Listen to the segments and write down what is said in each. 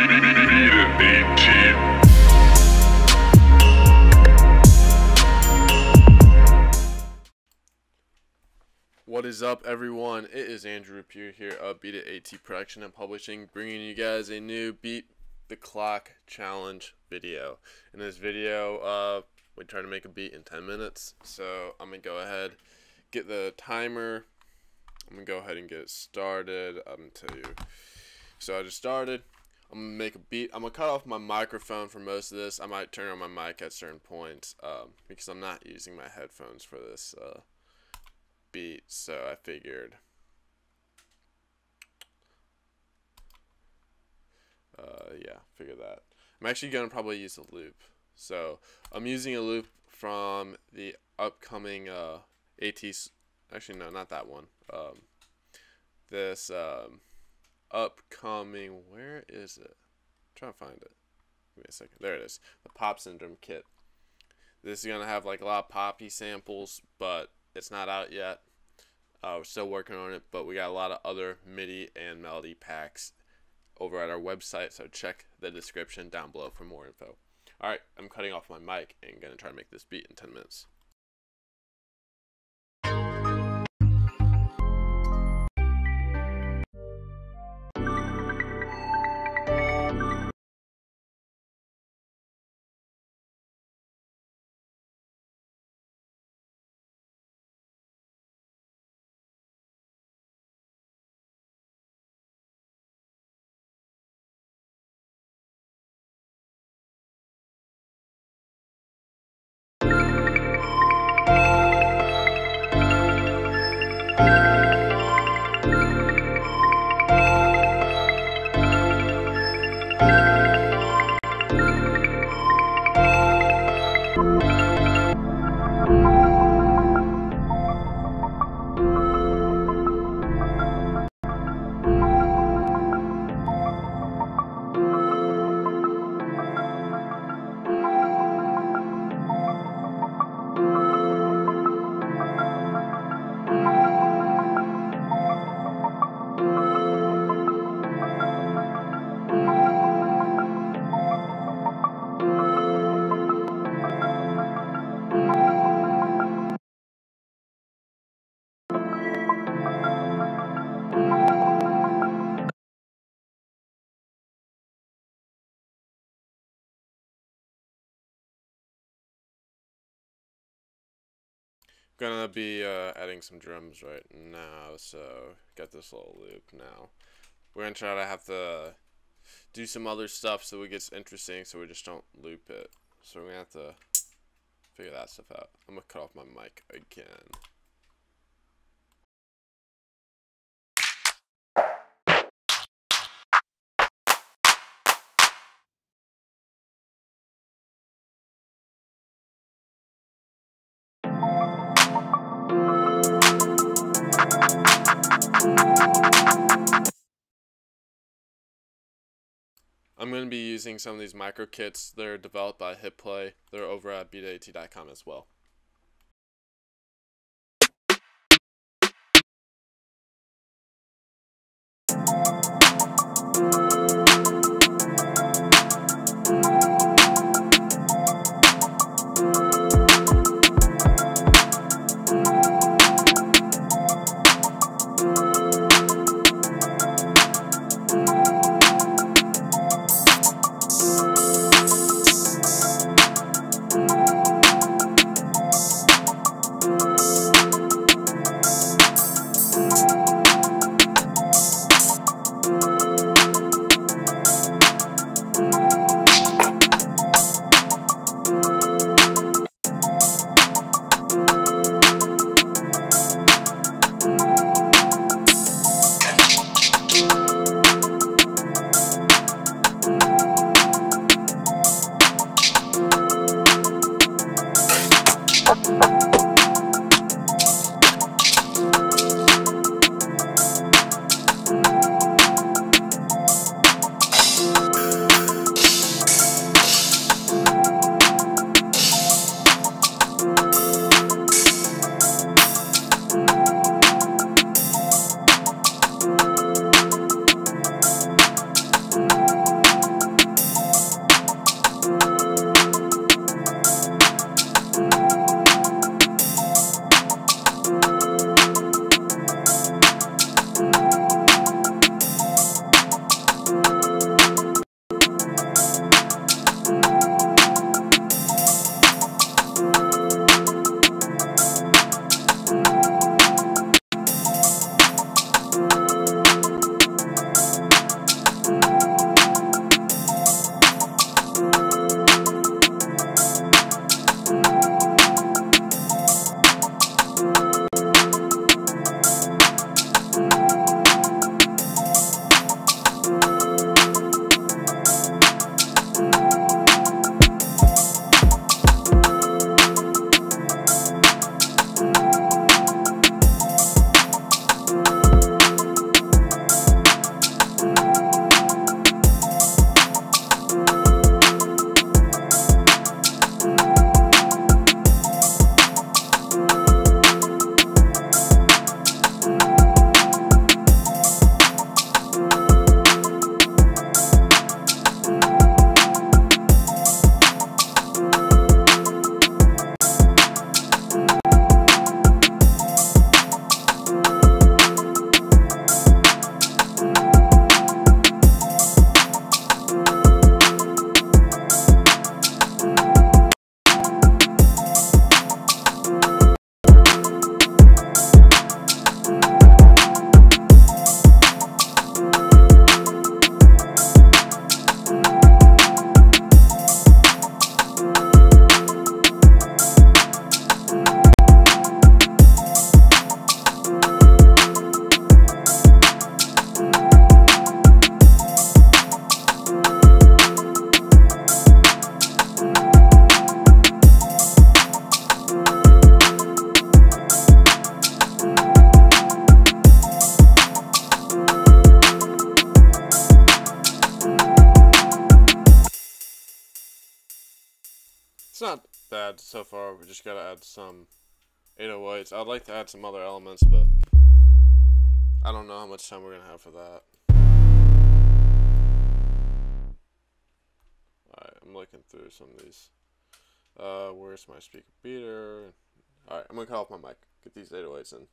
What is up, everyone? It is Andrew Rapier here of Beat It AT Production and Publishing, bringing you guys a new Beat the Clock challenge video. In this video, we try to make a beat in 10 minutes. So I'm gonna go ahead, get the timer. I'm gonna go ahead and get it started. I'm gonna tell you. So I just started. I'm gonna make a beat. I'm gonna cut off my microphone for most of this. I might turn on my mic at certain points because I'm not using my headphones for this beat, so I figured figure that. I'm actually gonna probably use a loop, so I'm using a loop from the upcoming actually no, not that one, this upcoming, where is it? I'm trying to find it. Give me a second. There it is, the Pop Syndrome kit. This is gonna have like a lot of poppy samples, but it's not out yet. We're still working on it, but we got a lot of other MIDI and melody packs over at our website, so check the description down below for more info. Alright, I'm cutting off my mic and gonna try to make this beat in 10 minutes. Gonna be adding some drums right now, so got this little loop now. We're gonna try to have to do some other stuff so it gets interesting, so we just don't loop it. So we're gonna have to figure that stuff out. I'm gonna cut off my mic again. I'm going to be using some of these micro kits. They're developed by HitPlay. They're over at beatit.com as well. not bad so far. We just gotta add some 808s. I'd like to add some other elements, but I don't know how much time we're gonna have for that. Alright, I'm looking through some of these. Where's my speaker beater? Alright, I'm gonna cut off my mic. Get these 808s in.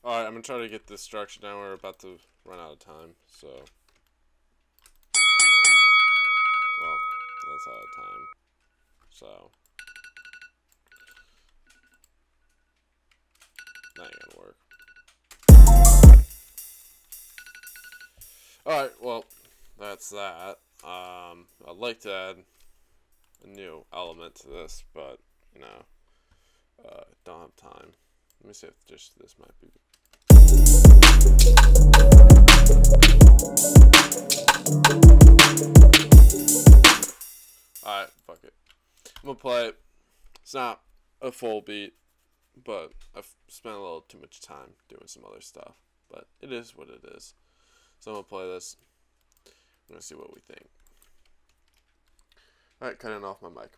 Alright, I'm gonna try to get this structure down. We're about to run out of time, so. Well, that's out of time. So. That ain't gonna work. Alright, well, that's that. I'd like to add a new element to this, but, you know, don't have time. Let me see if just this might be. Alright, fuck it. I'm gonna play it. It's not a full beat, but I've spent a little too much time doing some other stuff. But it is what it is. So I'm gonna play this. I'm gonna see what we think. Alright, cutting off my mic.